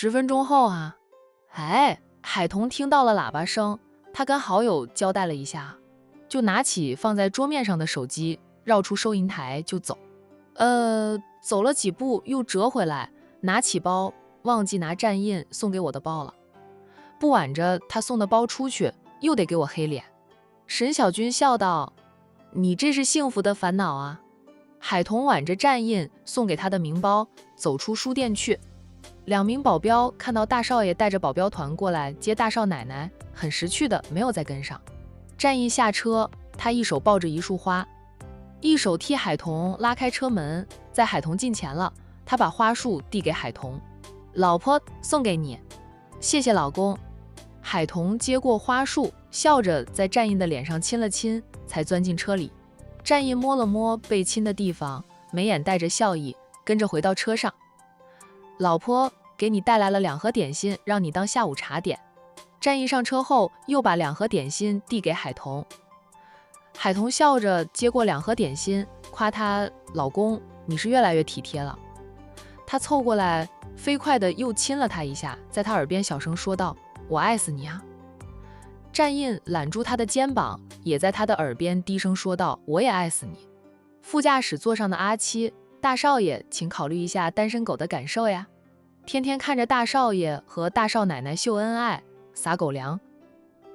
10分钟后啊。哎，海童听到了喇叭声，他跟好友交代了一下，就拿起放在桌面上的手机，绕出收银台就走。走了几步又折回来，拿起包，忘记拿站印送给我的包了。不挽着他送的包出去，又得给我黑脸。沈小军笑道：“你这是幸福的烦恼啊。”海童挽着站印送给他的名包，走出书店去。2名保镖看到大少爷带着保镖团过来接大少奶奶，很识趣的没有再跟上。站印下车，他一手抱着一束花，一手替海童拉开车门。在海童近前了，他把花束递给海童：“老婆，送给你。”“谢谢老公。”海童接过花束，笑着在站印的脸上亲了亲，才钻进车里。站印摸了摸被亲的地方，眉眼带着笑意，跟着回到车上。“老婆，给你带来了2盒点心，让你当下午茶点。”站印上车后，又把2盒点心递给海童。海童笑着接过2盒点心，夸他：“老公，你是越来越体贴了。”他凑过来，飞快地又亲了他一下，在他耳边小声说道：“我爱死你啊！”站印揽住他的肩膀，也在他的耳边低声说道：“我也爱死你。”副驾驶座上的阿七：“大少爷，请考虑一下单身狗的感受呀。天天看着大少爷和大少奶奶秀恩爱，撒狗粮。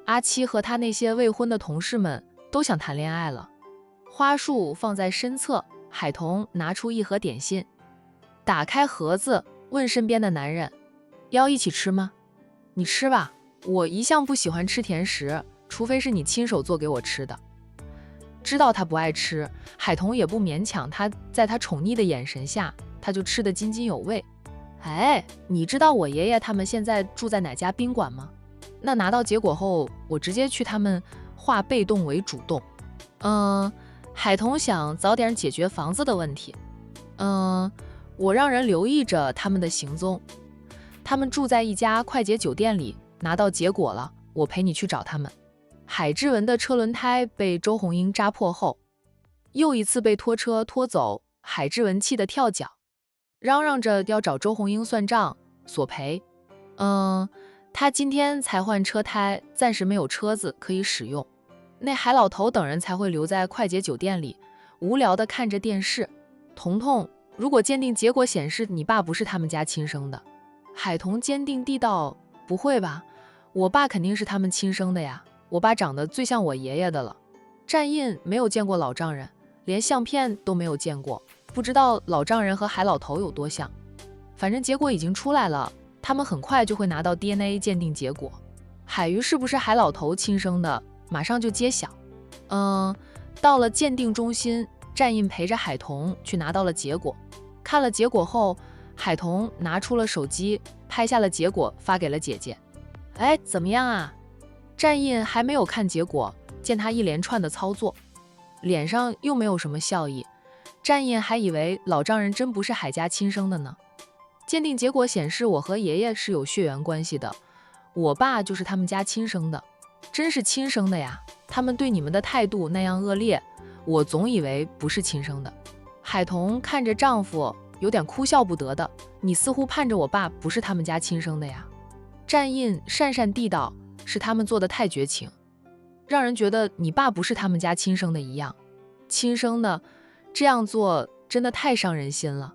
阿七和他那些未婚的同事们都想谈恋爱了。”花束放在身侧，海童拿出1盒点心，打开盒子，问身边的男人：“要一起吃吗？你吃吧，我一向不喜欢吃甜食，除非是你亲手做给我吃的。”知道他不爱吃，海童也不勉强他，在他宠溺的眼神下，他就吃得津津有味。“哎，你知道我爷爷他们现在住在哪家宾馆吗？那拿到结果后，我直接去他们化被动为主动。”海童想早点解决房子的问题。我让人留意着他们的行踪，他们住在一家快捷酒店里，拿到结果了，我陪你去找他们。海志文的车轮胎被周红英扎破后，又一次被拖车拖走，海志文气得跳脚，嚷嚷着要找周红英算账索赔。他今天才换车胎，暂时没有车子可以使用。那海老头等人才会留在快捷酒店里，无聊地看着电视。彤彤，如果鉴定结果显示你爸不是他们家亲生的。海童坚定地道：“不会吧，我爸肯定是他们亲生的呀，我爸长得最像我爷爷的了。”站印没有见过老丈人，连相片都没有见过，不知道老丈人和海老头有多像。反正结果已经出来了，他们很快就会拿到 DNA 鉴定结果，海鱼是不是海老头亲生的，马上就揭晓。到了鉴定中心，站印陪着海童去拿到了结果。看了结果后，海童拿出了手机，拍下了结果发给了姐姐。“哎，怎么样啊？”站印还没有看结果，见他一连串的操作，脸上又没有什么笑意。站印还以为老丈人真不是海家亲生的呢。鉴定结果显示我和爷爷是有血缘关系的，我爸就是他们家亲生的。真是亲生的呀，他们对你们的态度那样恶劣，我总以为不是亲生的。海童看着丈夫，有点哭笑不得的：“你似乎盼着我爸不是他们家亲生的呀。”站印讪讪地道：“是他们做的太绝情，让人觉得你爸不是他们家亲生的一样。亲生的这样做真的太伤人心了。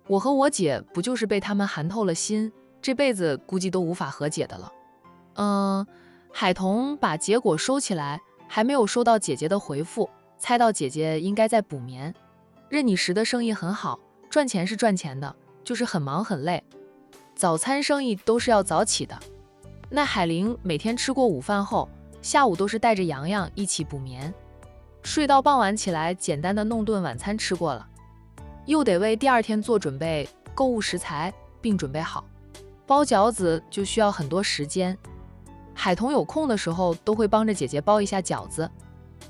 我和我姐不就是被他们寒透了心，这辈子估计都无法和解的了。”海童把结果收起来，还没有收到姐姐的回复，猜到姐姐应该在补眠。任你食的生意很好，赚钱是赚钱的，就是很忙很累。早餐生意都是要早起的。那海玲每天吃过午饭后，下午都是带着洋洋一起补眠，睡到傍晚起来，简单的弄顿晚餐吃过了，又得为第2天做准备，购物食材并准备好。包饺子就需要很多时间。海童有空的时候都会帮着姐姐包一下饺子，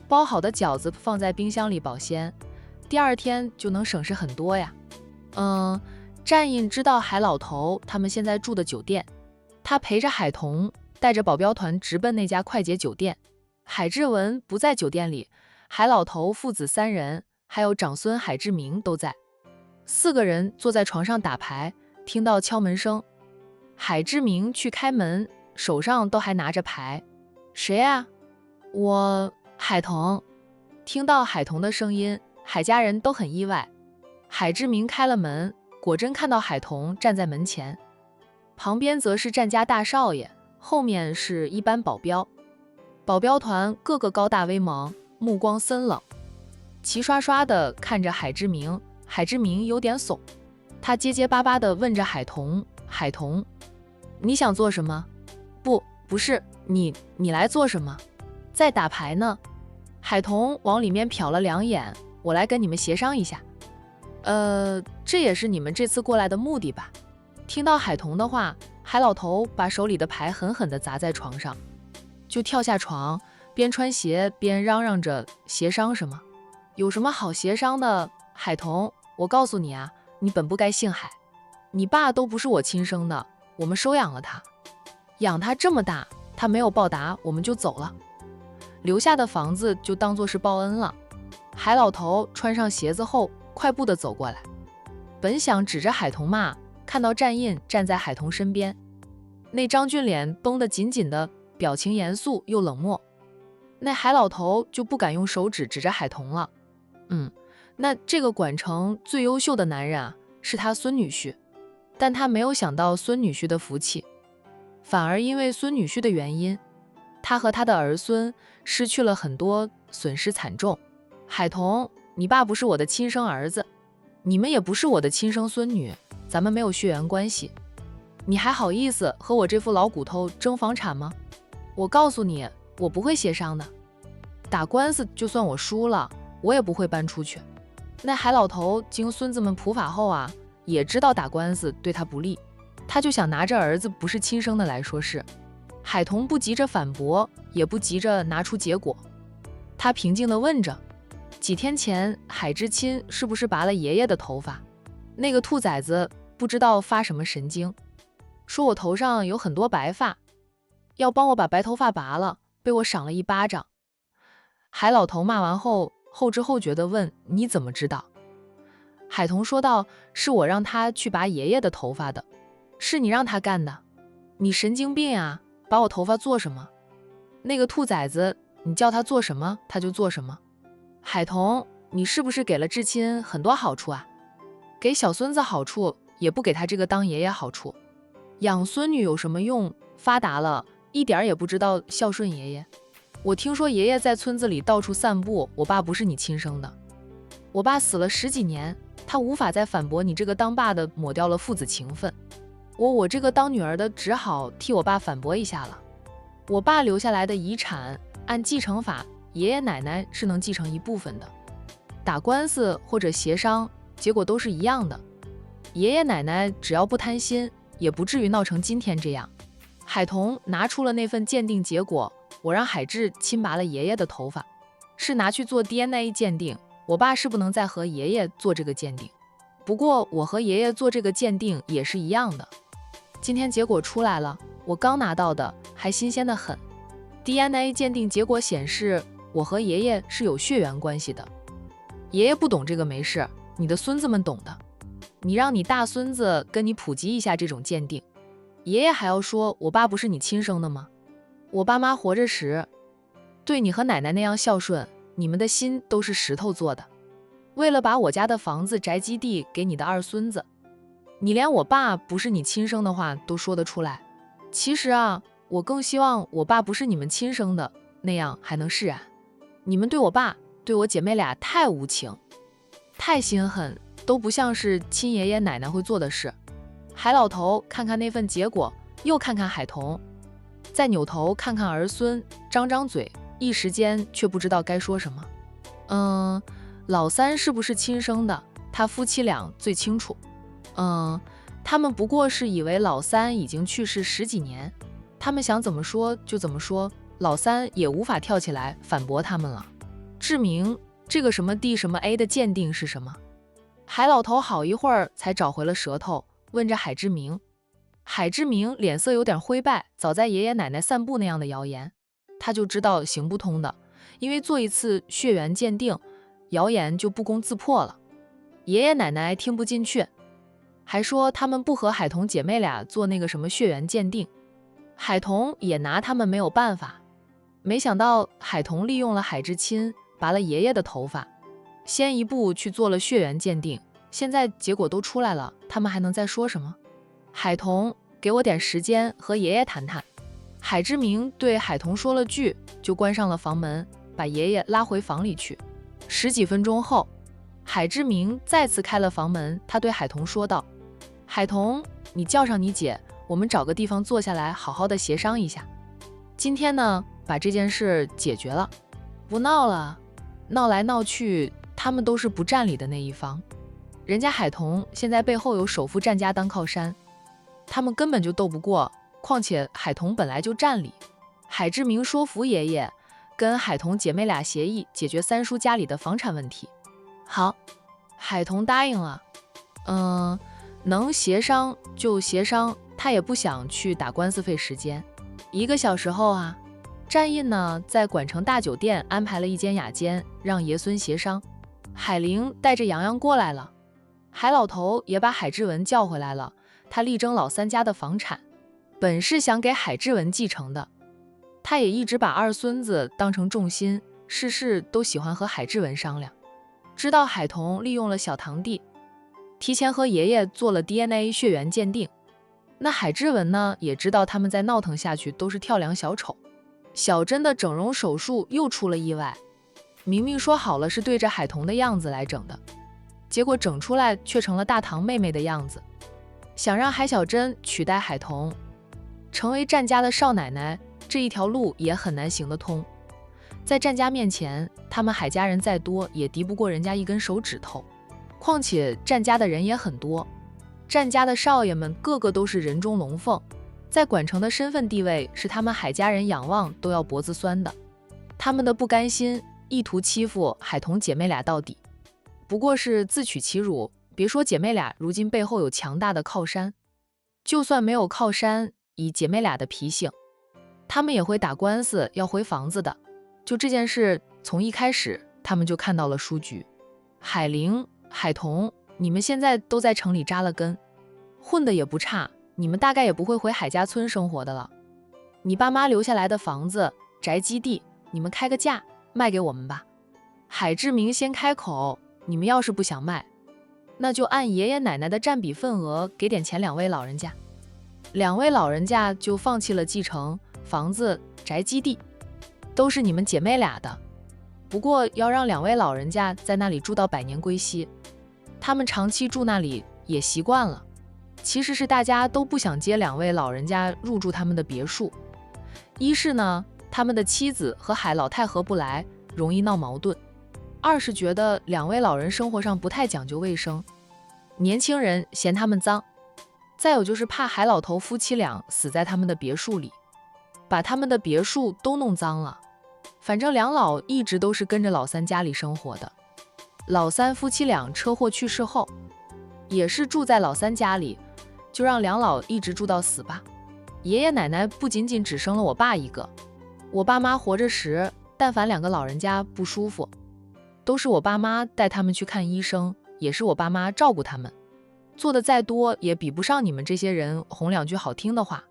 包好的饺子放在冰箱里保鲜，第2天就能省事很多呀。站印知道海老头他们现在住的酒店，他陪着海童带着保镖团直奔那家快捷酒店。海志文不在酒店里，海老头父子3人还有长孙海志明都在，4个人坐在床上打牌，听到敲门声。海志明去开门，手上都还拿着牌。谁啊？我，海童。听到海童的声音，海家人都很意外。海志明开了门，果真看到海童站在门前，旁边则是战家大少爷，后面是一班保镖。保镖团个个高大威猛，目光森冷，齐刷刷地看着海志明。海志明有点怂，他结结巴巴地问着海童：“海童，你想做什么？”“不是，你来做什么？”“在打牌呢。”海童往里面瞟了两眼：“我来跟你们协商一下。”“这也是你们这次过来的目的吧？”听到海童的话，海老头把手里的牌狠狠地砸在床上，就跳下床，边穿鞋边嚷嚷着：“协商什么？有什么好协商的？海童，我告诉你啊，你本不该姓海，你爸都不是我亲生的，我们收养了他，养他这么大，他没有报答，我们就走了，留下的房子就当作是报恩了。”海老头穿上鞋子后，快步地走过来，本想指着海童骂，看到战印站在海童身边，那张俊脸绷得紧紧的，表情严肃又冷漠。那海老头就不敢用手指指着海童了。那这个管城最优秀的男人啊，是他孙女婿，但他没有想到孙女婿的福气，反而因为孙女婿的原因，他和他的儿孙失去了很多，损失惨重。海童，你爸不是我的亲生儿子，你们也不是我的亲生孙女，咱们没有血缘关系，你还好意思和我这副老骨头争房产吗？我告诉你，我不会协商的，打官司就算我输了，我也不会搬出去。那海老头经孙子们普法后啊，也知道打官司对他不利，他就想拿着儿子不是亲生的来说事。海童不急着反驳，也不急着拿出结果，他平静地问着：“几天前海之亲是不是拔了爷爷的头发？那个兔崽子不知道发什么神经，说我头上有很多白发，要帮我把白头发拔了，被我赏了一巴掌。”海老头骂完后，后知后觉地问：“你怎么知道？”海童说道：“是我让他去拔爷爷的头发的，是你让他干的，你神经病啊，拔我头发做什么？那个兔崽子，你叫他做什么他就做什么。海童，你是不是给了至亲很多好处啊？给小孙子好处，也不给他这个当爷爷好处。养孙女有什么用？发达了，一点也不知道孝顺爷爷。我听说爷爷在村子里到处散步，我爸不是你亲生的。我爸死了10几年，他无法再反驳你这个当爸的抹掉了父子情分。我这个当女儿的只好替我爸反驳一下了。我爸留下来的遗产，按继承法，爷爷奶奶是能继承一部分的。打官司或者协商，结果都是一样的。爷爷奶奶只要不贪心，也不至于闹成今天这样。海童拿出了那份鉴定结果，我让海志亲拔了爷爷的头发，是拿去做 DNA 鉴定。我爸是不能再和爷爷做这个鉴定，不过我和爷爷做这个鉴定也是一样的。今天结果出来了，我刚拿到的，还新鲜得很。DNA 鉴定结果显示，我和爷爷是有血缘关系的。爷爷不懂这个没事，你的孙子们懂的。你让你大孙子跟你普及一下这种鉴定。爷爷还要说我爸不是你亲生的吗？我爸妈活着时，对你和奶奶那样孝顺，你们的心都是石头做的。为了把我家的房子宅基地给你的二孙子，你连我爸不是你亲生的话都说得出来。其实啊，我更希望我爸不是你们亲生的，那样还能释然。你们对我爸对我姐妹俩太无情，太心狠，都不像是亲爷爷奶奶会做的事。海老头看看那份结果，又看看海童，再扭头看看儿孙，张张嘴，一时间却不知道该说什么。老三是不是亲生的，他夫妻俩最清楚。他们不过是以为老三已经去世10几年，他们想怎么说就怎么说，老三也无法跳起来反驳他们了。志明，这个什么 D 什么 A 的鉴定是什么？海老头好一会儿才找回了舌头，问着海志明。海志明脸色有点灰败，早在爷爷奶奶散步那样的谣言，他就知道行不通的，因为做一次血缘鉴定，谣言就不攻自破了。爷爷奶奶听不进去，还说他们不和海童姐妹俩做那个什么血缘鉴定，海童也拿他们没有办法。没想到海童利用了海至亲，拔了爷爷的头发，先一步去做了血缘鉴定，现在结果都出来了，他们还能再说什么？海童，给我点时间和爷爷谈谈。海之明对海童说了句，就关上了房门，把爷爷拉回房里去。10几分钟后，海之明再次开了房门，他对海童说道：海童，你叫上你姐，我们找个地方坐下来好好的协商一下。今天呢，把这件事解决了，不闹了。闹来闹去，他们都是不占理的那一方。人家海童现在背后有首富战家当靠山，他们根本就斗不过，况且海童本来就占理。海之明说服爷爷跟海童姐妹俩协议解决三叔家里的房产问题。好，海童答应了。能协商就协商，他也不想去打官司费时间。1个小时后啊，战印呢在管城大酒店安排了一间雅间，让爷孙协商。海玲带着洋洋过来了，海老头也把海志文叫回来了。他力争老三家的房产，本是想给海志文继承的，他也一直把二孙子当成重心，事事都喜欢和海志文商量。知道海童利用了小堂弟，提前和爷爷做了 DNA 血缘鉴定，那海志文呢也知道他们再闹腾下去都是跳梁小丑。小珍的整容手术又出了意外，明明说好了是对着海童的样子来整的，结果整出来却成了大堂妹妹的样子。想让海小珍取代海童，成为战家的少奶奶，这一条路也很难行得通。在战家面前，他们海家人再多也敌不过人家一根手指头，况且战家的人也很多，战家的少爷们个个都是人中龙凤，在管城的身份地位是他们海家人仰望都要脖子酸的。他们的不甘心，意图欺负海童姐妹俩到底，不过是自取其辱。别说姐妹俩如今背后有强大的靠山，就算没有靠山，以姐妹俩的脾性，他们也会打官司要回房子的。就这件事，从一开始他们就看到了书局。海玲、海童，你们现在都在城里扎了根，混得也不差，你们大概也不会回海家村生活的了。你爸妈留下来的房子、宅基地，你们开个价卖给我们吧。海志明先开口，你们要是不想卖，那就按爷爷奶奶的占比份额给点钱2位老人家。2位老人家就放弃了继承房子、宅基地，都是你们姐妹俩的。不过要让2位老人家在那里住到百年归西，他们长期住那里也习惯了。其实是大家都不想接2位老人家入住他们的别墅，一是呢，他们的妻子和海老太合不来，容易闹矛盾；二是觉得2位老人生活上不太讲究卫生，年轻人嫌他们脏；再有就是怕海老头夫妻俩死在他们的别墅里，把他们的别墅都弄脏了。反正2老一直都是跟着老三家里生活的。老三夫妻俩车祸去世后，也是住在老三家里，就让2老一直住到死吧。爷爷奶奶不仅仅只生了我爸一个，我爸妈活着时，但凡2个老人家不舒服，都是我爸妈带他们去看医生，也是我爸妈照顾他们，做的再多也比不上你们这些人哄2句好听的话。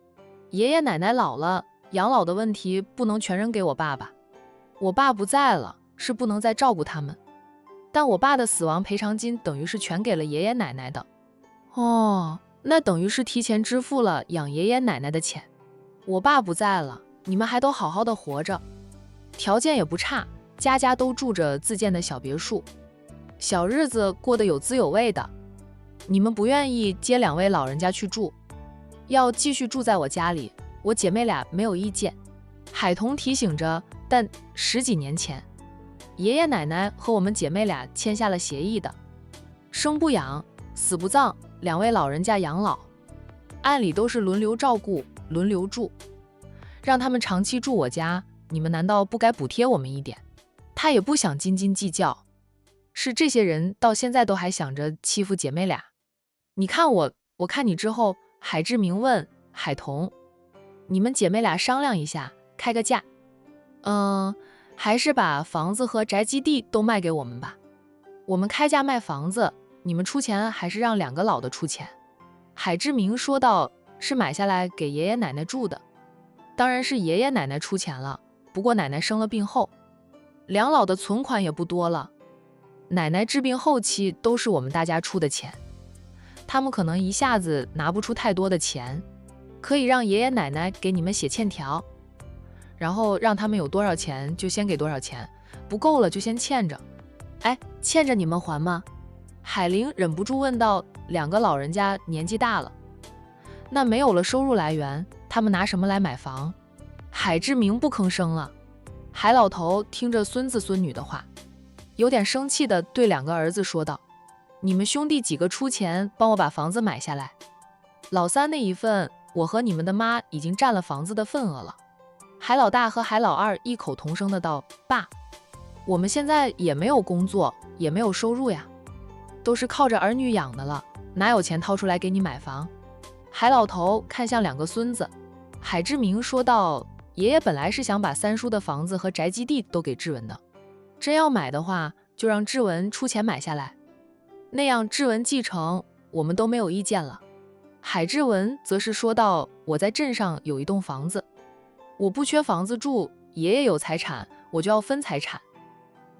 爷爷奶奶老了，养老的问题不能全扔给我爸爸，我爸不在了，是不能再照顾他们，但我爸的死亡赔偿金等于是全给了爷爷奶奶的。哦，那等于是提前支付了养爷爷奶奶的钱。我爸不在了，你们还都好好的活着，条件也不差，家家都住着自建的小别墅，小日子过得有滋有味的。你们不愿意接2位老人家去住，要继续住在我家里，我姐妹俩没有意见。海童提醒着，但10几年前，爷爷奶奶和我们姐妹俩签下了协议的，生不养，死不葬，2位老人家养老，按理都是轮流照顾，轮流住，让他们长期住我家，你们难道不该补贴我们一点？他也不想斤斤计较，是这些人到现在都还想着欺负姐妹俩。你看我看你之后，海志明问海童，你们姐妹俩商量一下，开个价。还是把房子和宅基地都卖给我们吧，我们开价卖房子，你们出钱还是让2个老的出钱？海志明说道，是买下来给爷爷奶奶住的，当然是爷爷奶奶出钱了，不过奶奶生了病后，两老的存款也不多了，奶奶治病后期都是我们大家出的钱，他们可能一下子拿不出太多的钱，可以让爷爷奶奶给你们写欠条，然后让他们有多少钱就先给多少钱，不够了就先欠着。哎，欠着你们还吗？海玲忍不住问道，两个老人家年纪大了，那没有了收入来源，他们拿什么来买房？海志明不吭声了。海老头听着孙子孙女的话，有点生气地对两个儿子说道，你们兄弟几个出钱帮我把房子买下来，老三那一份我和你们的妈已经占了房子的份额了。海老大和海老二异口同声的道，爸，我们现在也没有工作，也没有收入呀，都是靠着儿女养的了，哪有钱掏出来给你买房？海老头看向两个孙子，海志明说道，爷爷本来是想把三叔的房子和宅基地都给志文的，真要买的话，就让志文出钱买下来，那样志文继承，我们都没有意见了。海志文则是说道，我在镇上有一栋房子，我不缺房子住，爷爷有财产，我就要分财产，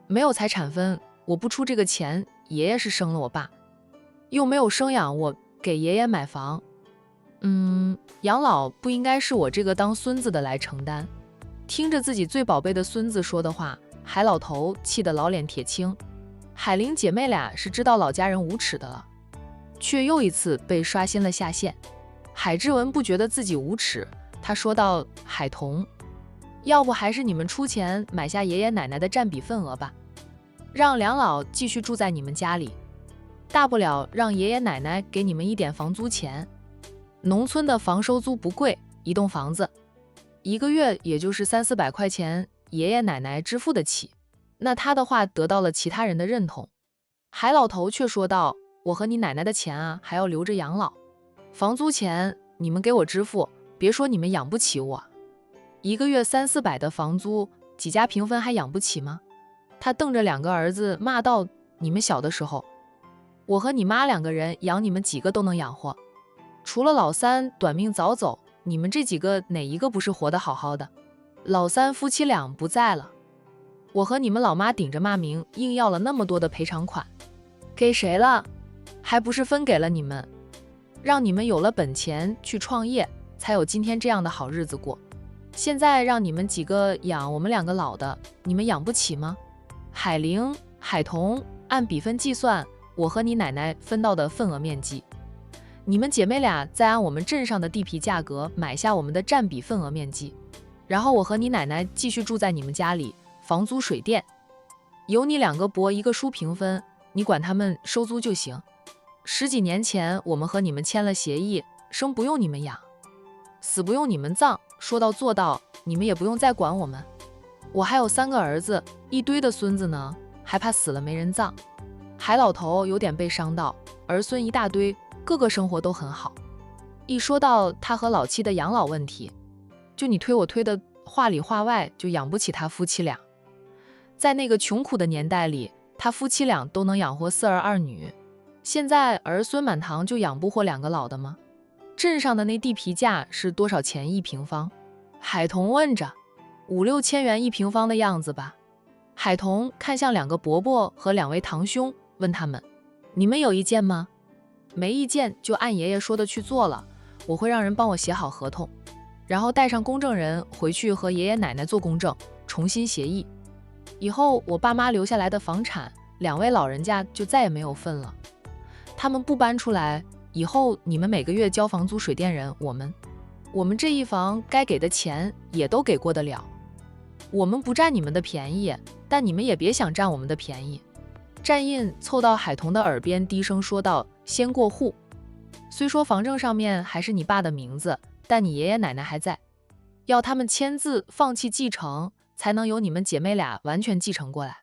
没有财产分，我不出这个钱，爷爷是生了我爸，又没有生养我，给爷爷买房，养老不应该是我这个当孙子的来承担。听着自己最宝贝的孙子说的话，海老头气得老脸铁青。海玲姐妹俩是知道老家人无耻的了，却又一次被刷新了下限。海志文不觉得自己无耻，他说道，海童，要不还是你们出钱买下爷爷奶奶的占比份额吧，让两老继续住在你们家里，大不了让爷爷奶奶给你们一点房租钱。农村的房收租不贵，一栋房子一个月也就是300-400块钱，爷爷奶奶支付得起。那他的话得到了其他人的认同。海老头却说道，我和你奶奶的钱啊，还要留着养老，房租钱你们给我支付，别说你们养不起我，一个月300-400的房租，几家平分还养不起吗？他瞪着两个儿子骂道，你们小的时候，我和你妈两个人养你们几个都能养活，除了老三短命早走，你们这几个哪一个不是活得好好的？老三夫妻俩不在了，我和你们老妈顶着骂名，硬要了那么多的赔偿款，给谁了？还不是分给了你们，让你们有了本钱去创业，才有今天这样的好日子过。现在让你们几个养我们两个老的，你们养不起吗？海玲、海童，按比分计算，我和你奶奶分到的份额面积，你们姐妹俩再按我们镇上的地皮价格买下我们的占比份额面积，然后我和你奶奶继续住在你们家里，房租水电由你两个伯一个叔平分，你管他们收租就行。10几年前我们和你们签了协议，生不用你们养，死不用你们葬，说到做到，你们也不用再管我们。我还有3个儿子，一堆的孙子呢，还怕死了没人葬。海老头有点被伤到，儿孙一大堆，个个生活都很好。一说到他和老七的养老问题，就你推我推的，话里话外就养不起他夫妻俩。在那个穷苦的年代里，他夫妻俩都能养活4儿2女，现在儿孙满堂就养不活2个老的吗？镇上的那地皮价是多少钱1平方？海童问着。5-6千元1平方的样子吧。海童看向2个伯伯和2位堂兄，问他们，你们有意见吗？没意见就按爷爷说的去做了，我会让人帮我写好合同，然后带上公证人回去和爷爷奶奶做公证，重新协议。以后我爸妈留下来的房产，2位老人家就再也没有份了。他们不搬出来，以后你们每个月交房租水电人，我们这一房该给的钱也都给过得了。我们不占你们的便宜，但你们也别想占我们的便宜。战印凑到海童的耳边低声说道，先过户，虽说房证上面还是你爸的名字，但你爷爷奶奶还在，要他们签字放弃继承，才能由你们姐妹俩完全继承过来。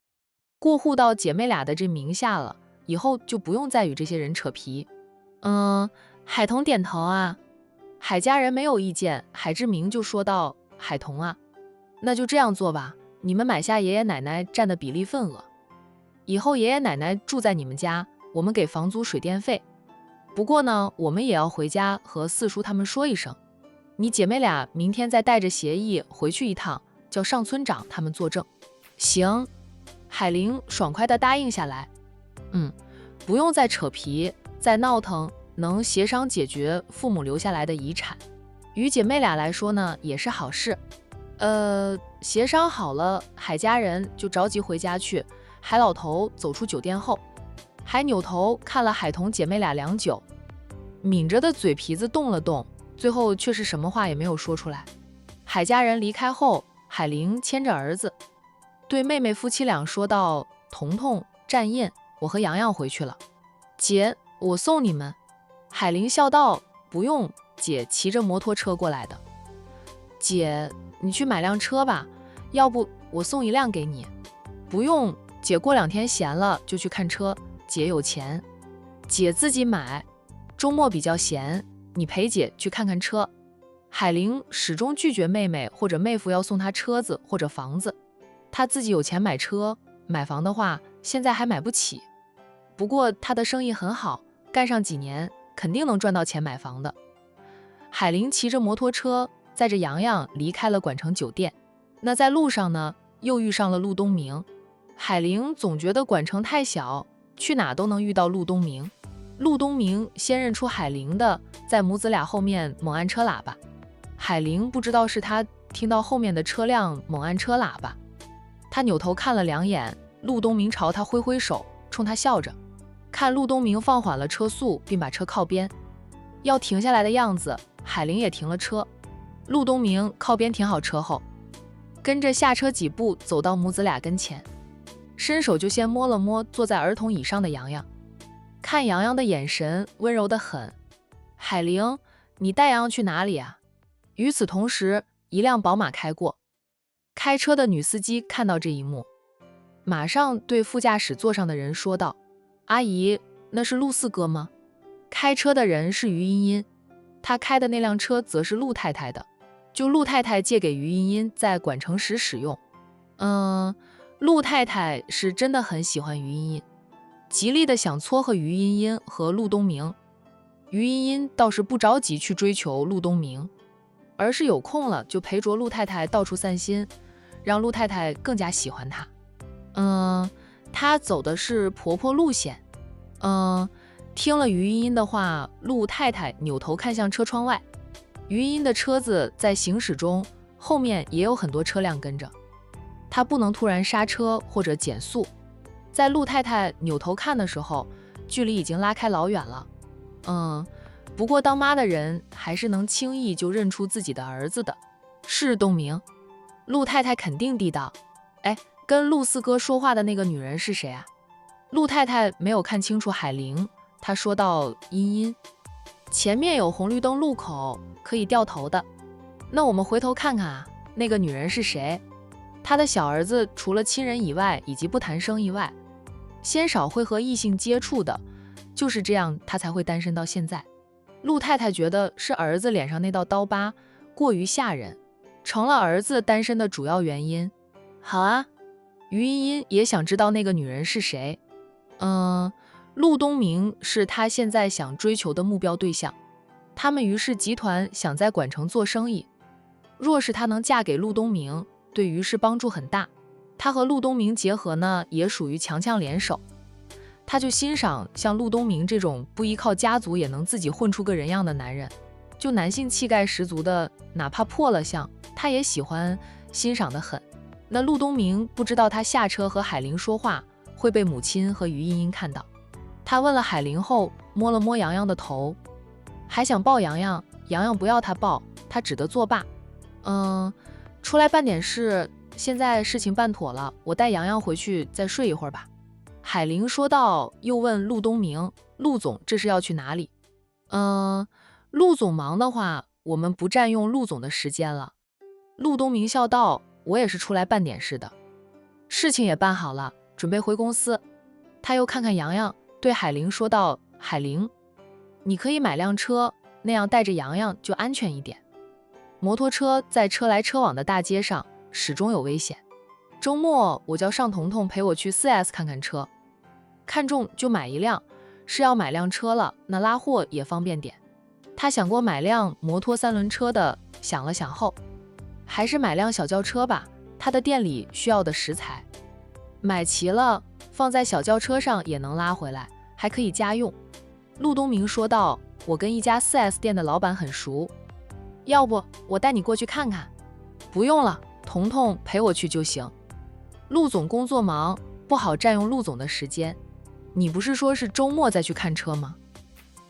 过户到姐妹俩的这名下了，以后就不用再与这些人扯皮。海童点头啊。海家人没有意见，海志明就说道，海童啊，那就这样做吧，你们买下爷爷奶奶占的比例份额，以后爷爷奶奶住在你们家，我们给房租水电费，不过呢，我们也要回家和四叔他们说一声，你姐妹俩明天再带着协议回去一趟，叫上村长他们作证。行，海玲爽快地答应下来。不用再扯皮，再闹腾，能协商解决父母留下来的遗产，于姐妹俩来说呢，也是好事。协商好了，海家人就着急回家去。海老头走出酒店后，还扭头看了海童姐妹俩良久，抿着的嘴皮子动了动，最后却是什么话也没有说出来。海家人离开后，海玲牵着儿子，对妹妹夫妻俩说道：“彤彤、战印，我和洋洋回去了，姐，我送你们。”海玲笑道：“不用，姐骑着摩托车过来的。”姐，你去买辆车吧，要不我送一辆给你。不用，姐过2天闲了就去看车，姐有钱。姐自己买，周末比较闲，你陪姐去看看车。海玲始终拒绝妹妹或者妹夫要送她车子或者房子，她自己有钱买车，买房的话现在还买不起。不过她的生意很好，干上几年肯定能赚到钱买房的。海玲骑着摩托车载着洋洋离开了管城酒店。那在路上呢，又遇上了陆东明。海玲总觉得管城太小，去哪都能遇到陆东明。陆东明先认出海玲的，在母子俩后面猛按车喇叭。海玲不知道是他听到后面的车辆猛按车喇叭，他扭头看了2眼，陆东明朝他挥挥手，冲他笑着。看陆东明放缓了车速，并把车靠边，要停下来的样子，海玲也停了车。陆东明靠边停好车后，跟着下车几步，走到母子俩跟前，伸手就先摸了摸坐在儿童椅上的洋洋，看洋洋的眼神温柔得很。海玲，你带洋洋去哪里啊？与此同时，一辆宝马开过，开车的女司机看到这一幕，马上对副驾驶座上的人说道：“阿姨，那是陆四哥吗？”开车的人是于茵茵，她开的那辆车则是陆太太的，就陆太太借给于茵茵在管城时使用。陆太太是真的很喜欢于茵茵，极力的想撮合于茵茵和陆东明。于茵茵倒是不着急去追求陆东明，而是有空了就陪着陆太太到处散心，让陆太太更加喜欢她。她走的是婆婆路线。听了于茵茵的话，陆太太扭头看向车窗外，于茵茵的车子在行驶中，后面也有很多车辆跟着，她不能突然刹车或者减速。在陆太太扭头看的时候，距离已经拉开老远了。不过当妈的人还是能轻易就认出自己的儿子的。是东明。陆太太肯定地道。跟陆四哥说话的那个女人是谁啊？陆太太没有看清楚海玲，她说道：“茵茵，前面有红绿灯路口，可以掉头的。那我们回头看看啊，那个女人是谁？她的小儿子除了亲人以外，以及不谈生意外，鲜少会和异性接触的，就是这样，他才会单身到现在。”陆太太觉得是儿子脸上那道刀疤过于吓人，成了儿子单身的主要原因。好啊，于茵茵也想知道那个女人是谁。陆东明是他现在想追求的目标对象，他们于是集团想在管城做生意。若是她能嫁给陆东明，对于是帮助很大。她和陆东明结合呢，也属于强强联手。他就欣赏像陆东明这种不依靠家族也能自己混出个人样的男人，就男性气概十足的，哪怕破了相，他也喜欢，欣赏得很。那陆东明不知道他下车和海玲说话会被母亲和于茵茵看到，他问了海玲后，摸了摸洋洋的头，还想抱洋洋，洋洋不要他抱，他只得作罢。出来办点事，现在事情办妥了，我带洋洋回去再睡一会儿吧。海玲说道，又问陆东明：“陆总这是要去哪里？”陆总忙的话，我们不占用陆总的时间了。陆东明笑道：“我也是出来办点事的，事情也办好了，准备回公司。”他又看看洋洋，对海玲说道：“海玲，你可以买辆车，那样带着洋洋就安全一点。摩托车在车来车往的大街上始终有危险。周末我叫尚彤彤陪我去 4S 看看车，看中就买一辆，是要买辆车了，那拉货也方便点。他想过买辆摩托3轮车的，想了想后，还是买辆小轿车吧，他的店里需要的食材买齐了，放在小轿车上也能拉回来，还可以家用。陆东明说道，我跟一家 4S 店的老板很熟，要不我带你过去看看？不用了，彤彤陪我去就行。陆总工作忙，不好占用陆总的时间。你不是说是周末再去看车吗？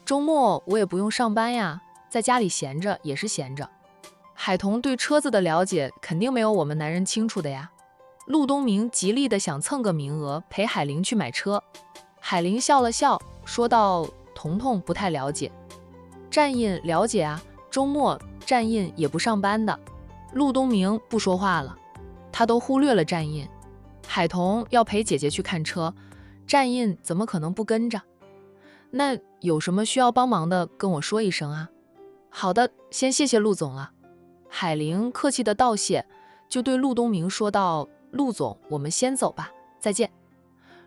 周末我也不用上班呀，在家里闲着也是闲着。海童对车子的了解肯定没有我们男人清楚的呀。陆东明极力的想蹭个名额陪海玲去买车。海玲笑了笑，说道，彤彤不太了解。站印了解啊，周末站印也不上班的。陆东明不说话了，他都忽略了站印。海童要陪姐姐去看车，站印怎么可能不跟着？那有什么需要帮忙的跟我说一声啊。好的，先谢谢陆总了。海玲客气的道谢，就对陆东明说道，陆总，我们先走吧，再见。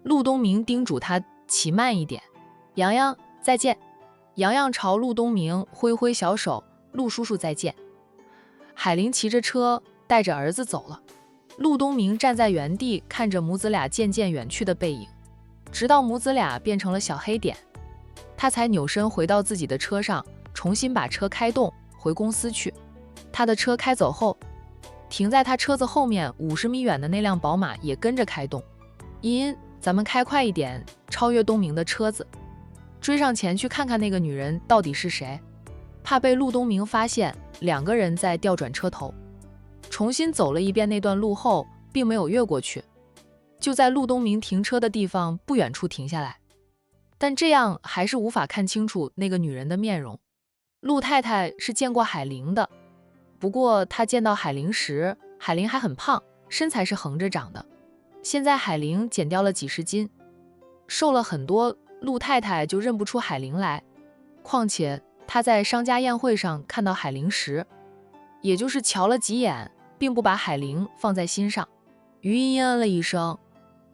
陆东明叮嘱他骑慢一点。洋洋，再见。洋洋朝陆东明挥挥小手，陆叔叔再见。海玲骑着车带着儿子走了。陆东明站在原地看着母子俩渐渐远去的背影，直到母子俩变成了小黑点，他才扭身回到自己的车上，重新把车开动回公司去。他的车开走后，停在他车子后面50米远的那辆宝马也跟着开动。茵茵，咱们开快一点，超越东明的车子，追上前去看看那个女人到底是谁。怕被陆东明发现，两个人在调转车头，重新走了一遍那段路后，并没有越过去，就在陆东明停车的地方不远处停下来。但这样还是无法看清楚那个女人的面容。陆太太是见过海玲的，不过她见到海玲时，海玲还很胖，身材是横着长的。现在海玲减掉了几十斤，瘦了很多，陆太太就认不出海玲来。况且她在商家宴会上看到海玲时，也就是瞧了几眼，并不把海玲放在心上。于茵茵嗯了一声，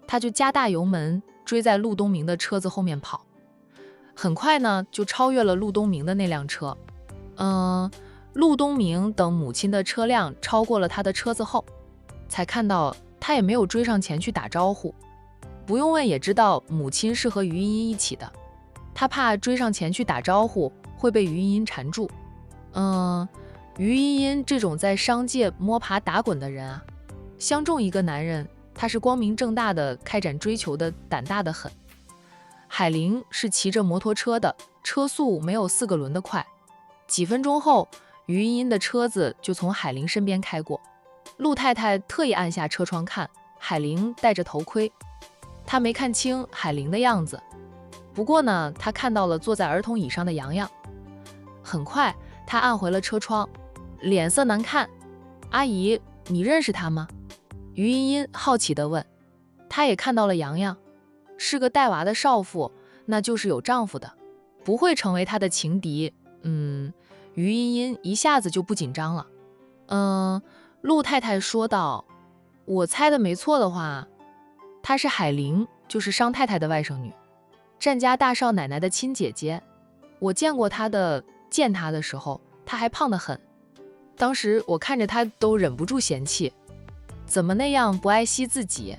她就加大油门追在陆东明的车子后面跑，很快呢就超越了陆东明的那辆车。陆东明等母亲的车辆超过了他的车子后，才看到他也没有追上前去打招呼。不用问也知道母亲是和于茵茵一起的，他怕追上前去打招呼会被于茵茵缠住。于茵茵这种在商界摸爬打滚的人啊，相中一个男人，他是光明正大的开展追求的，胆大的很。海玲是骑着摩托车的，车速没有4个轮的快。几分钟后，于茵茵的车子就从海玲身边开过。陆太太特意按下车窗看，海玲戴着头盔，她没看清海玲的样子。不过呢，她看到了坐在儿童椅上的洋洋。很快，她按回了车窗，脸色难看。阿姨，你认识他吗？于茵茵好奇地问。她也看到了洋洋，是个带娃的少妇，那就是有丈夫的，不会成为她的情敌。于茵茵一下子就不紧张了。陆太太说道，我猜的没错的话，她是海玲，就是商太太的外甥女，战家大少奶奶的亲姐姐。我见过她见她的时候，她还胖得很，当时我看着她都忍不住嫌弃，怎么那样不爱惜自己，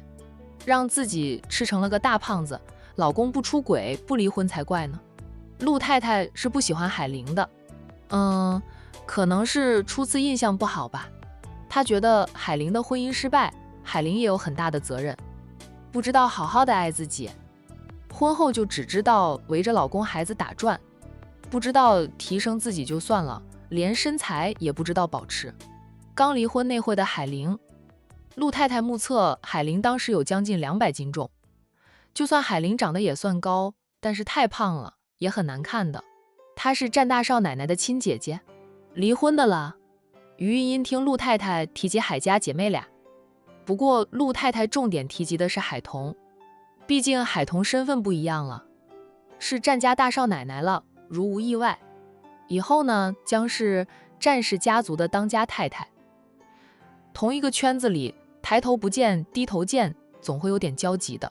让自己吃成了个大胖子，老公不出轨不离婚才怪呢。陆太太是不喜欢海玲的，可能是初次印象不好吧。她觉得海玲的婚姻失败，海玲也有很大的责任，不知道好好的爱自己，婚后就只知道围着老公孩子打转，不知道提升自己就算了，连身材也不知道保持。刚离婚那会的海玲，陆太太目测海玲当时有将近200斤重，就算海玲长得也算高，但是太胖了，也很难看的。她是战大少奶奶的亲姐姐，离婚的了。于茵茵听陆太太提及海家姐妹俩，不过陆太太重点提及的是海童，毕竟海童身份不一样了，是战家大少奶奶了，如无意外，以后呢将是战氏家族的当家太太。同一个圈子里，抬头不见低头见，总会有点交集的。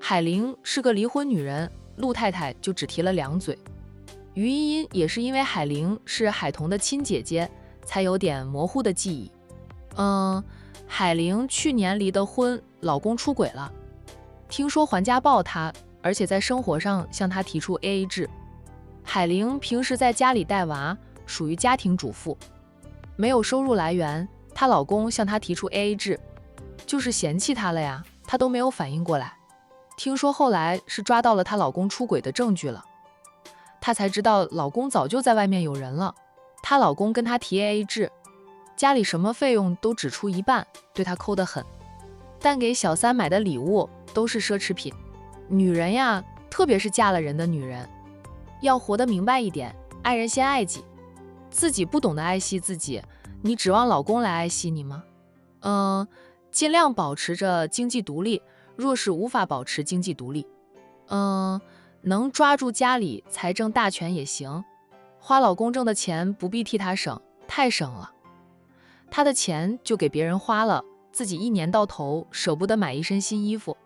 海玲是个离婚女人，陆太太就只提了2嘴。于茵茵也是因为海玲是海童的亲姐姐，才有点模糊的记忆。海玲去年离的婚，老公出轨了，听说还家暴她，而且在生活上向她提出 AA 制。海玲平时在家里带娃，属于家庭主妇，没有收入来源，她老公向她提出 AA 制，就是嫌弃她了呀，她都没有反应过来。听说后来是抓到了她老公出轨的证据了，她才知道老公早就在外面有人了。她老公跟她提 AA 制，家里什么费用都只出一半，对她抠得很，但给小三买的礼物都是奢侈品。女人呀，特别是嫁了人的女人，要活得明白一点，爱人先爱己，自己不懂得爱惜自己，你指望老公来爱惜你吗？尽量保持着经济独立，若是无法保持经济独立，能抓住家里财政大权也行，花老公挣的钱不必替他省，太省了。他的钱就给别人花了，自己一年到头舍不得买一身新衣服，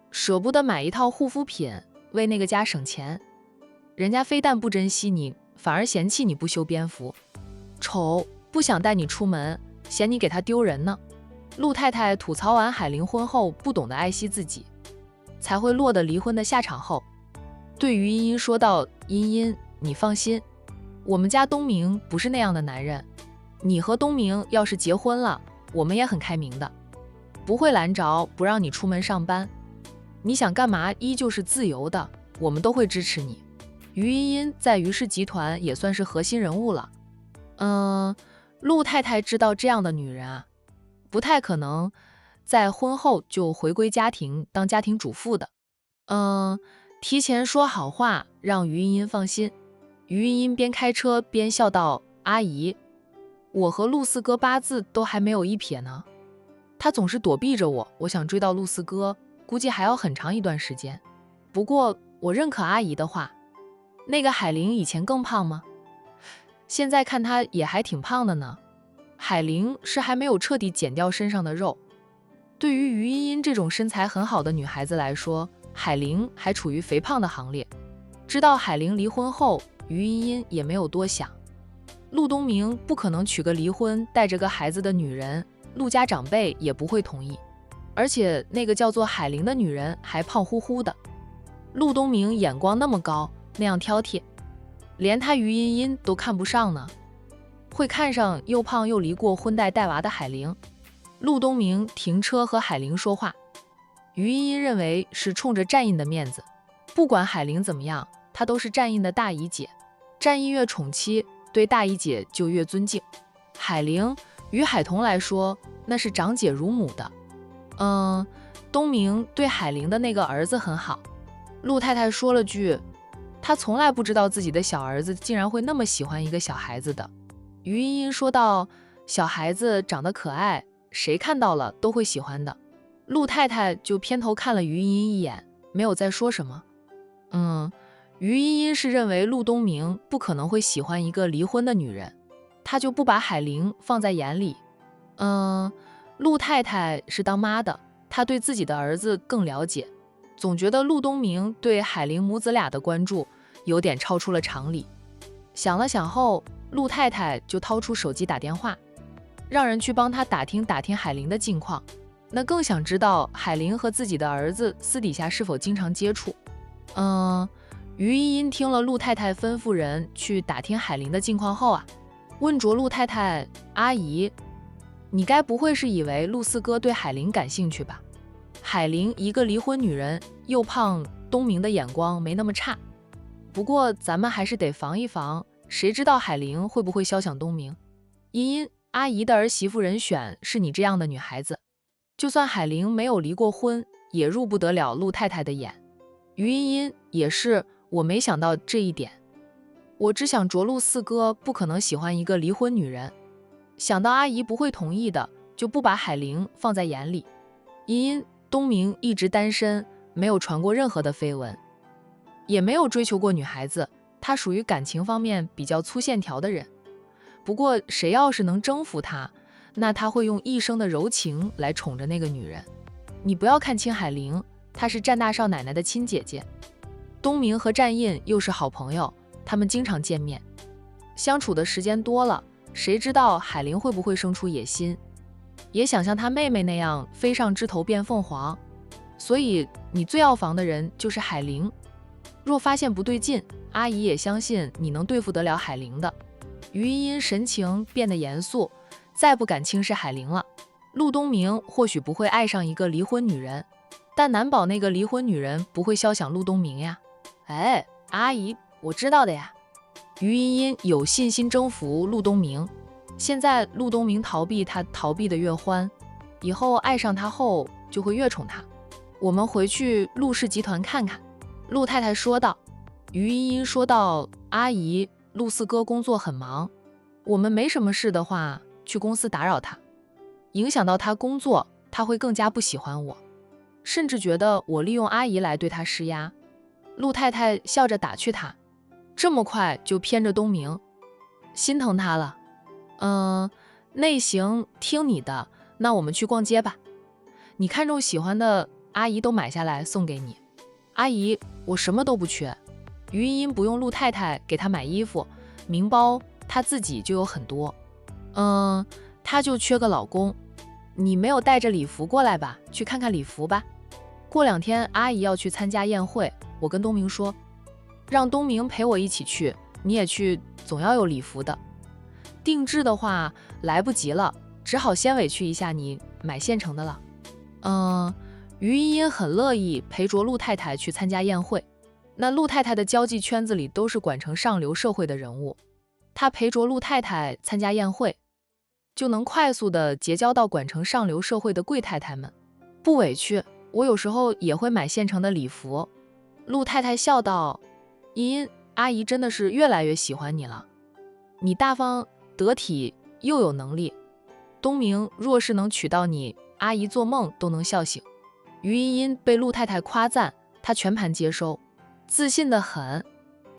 舍不得买一套护肤品，为那个家省钱。人家非但不珍惜你，反而嫌弃你不修边幅，丑，不想带你出门，嫌你给他丢人呢。陆太太吐槽完海玲婚后不懂得爱惜自己，才会落得离婚的下场后，对于茵茵说道：茵茵，你放心，我们家东明不是那样的男人，你和东明要是结婚了，我们也很开明的，不会拦着不让你出门上班，你想干嘛依旧是自由的，我们都会支持你。于茵茵在于氏集团也算是核心人物了。陆太太知道这样的女人啊，不太可能在婚后就回归家庭当家庭主妇的。提前说好话，让于茵茵放心。于茵茵边开车边笑道：阿姨，我和陆四哥八字都还没有一撇呢，他总是躲避着我，我想追到陆四哥，估计还要很长一段时间。不过我认可阿姨的话，那个海玲以前更胖吗？现在看她也还挺胖的呢。海玲是还没有彻底减掉身上的肉，对于于茵茵这种身材很好的女孩子来说，海玲还处于肥胖的行列。知道海玲离婚后，于茵茵也没有多想，陆东明不可能娶个离婚带着个孩子的女人，陆家长辈也不会同意，而且那个叫做海玲的女人还胖乎乎的，陆东明眼光那么高，那样挑剔，连他于茵茵都看不上呢，会看上又胖又离过婚带娃的海玲。陆东明停车和海玲说话，于茵茵认为是冲着战印的面子，不管海玲怎么样，她都是战印的大姨姐，战印越宠妻，对大姨姐就越尊敬。海玲于海童来说，那是长姐如母的。东明对海玲的那个儿子很好。陆太太说了句，她从来不知道自己的小儿子竟然会那么喜欢一个小孩子的。于茵茵说道：小孩子长得可爱，谁看到了都会喜欢的。陆太太就偏头看了于茵茵一眼，没有再说什么。于茵茵是认为陆东明不可能会喜欢一个离婚的女人，她就不把海玲放在眼里。陆太太是当妈的，她对自己的儿子更了解，总觉得陆东明对海玲母子俩的关注有点超出了常理。想了想后，陆太太就掏出手机打电话，让人去帮她打听打听海玲的近况，那更想知道海玲和自己的儿子私底下是否经常接触。于茵茵听了陆太太吩咐人去打听海玲的近况后啊，问着陆太太：阿姨，你该不会是以为陆四哥对海玲感兴趣吧？海玲一个离婚女人，又胖，东明的眼光没那么差，不过咱们还是得防一防，谁知道海玲会不会肖想东明。茵茵，阿姨的儿媳妇人选是你这样的女孩子，就算海玲没有离过婚，也入不得了陆太太的眼。于茵茵也是，我没想到这一点，我只想着陆四哥不可能喜欢一个离婚女人，想到阿姨不会同意的，就不把海玲放在眼里。茵茵，东明一直单身，没有传过任何的绯闻，也没有追求过女孩子，他属于感情方面比较粗线条的人。不过谁要是能征服他，那他会用一生的柔情来宠着那个女人。你不要看轻海玲，她是战大少奶奶的亲姐姐。东明和战印又是好朋友，他们经常见面，相处的时间多了，谁知道海玲会不会生出野心，也想像她妹妹那样飞上枝头变凤凰。所以你最要防的人就是海玲。若发现不对劲，阿姨也相信你能对付得了海玲的。于茵茵神情变得严肃，再不敢轻视海玲了。陆东明或许不会爱上一个离婚女人，但难保那个离婚女人不会肖想陆东明呀。哎，阿姨，我知道的呀。于茵茵有信心征服陆东明。现在陆东明逃避他，逃避得越欢，以后爱上他后就会越宠他。我们回去陆氏集团看看。陆太太说道。于茵茵说道：阿姨，陆四哥工作很忙，我们没什么事的话，去公司打扰他，影响到他工作，他会更加不喜欢我，甚至觉得我利用阿姨来对他施压。陆太太笑着打趣他：这么快就偏着东明，心疼他了。那行，听你的，那我们去逛街吧。你看中喜欢的，阿姨都买下来送给你。阿姨，我什么都不缺。于茵茵不用陆太太给她买衣服，名包她自己就有很多。她就缺个老公。你没有带着礼服过来吧？去看看礼服吧。过2天阿姨要去参加宴会，我跟东明说，让东明陪我一起去，你也去，总要有礼服的。定制的话来不及了，只好先委屈一下你，买现成的了。于茵茵很乐意陪着陆太太去参加宴会。那陆太太的交际圈子里都是管成上流社会的人物，她陪着陆太太参加宴会，就能快速的结交到管成上流社会的贵太太们。不委屈，我有时候也会买现成的礼服。陆太太笑道：茵茵，阿姨真的是越来越喜欢你了，你大方得体又有能力，东明若是能娶到你，阿姨做梦都能笑醒。于茵茵被陆太太夸赞，她全盘接收，自信得很。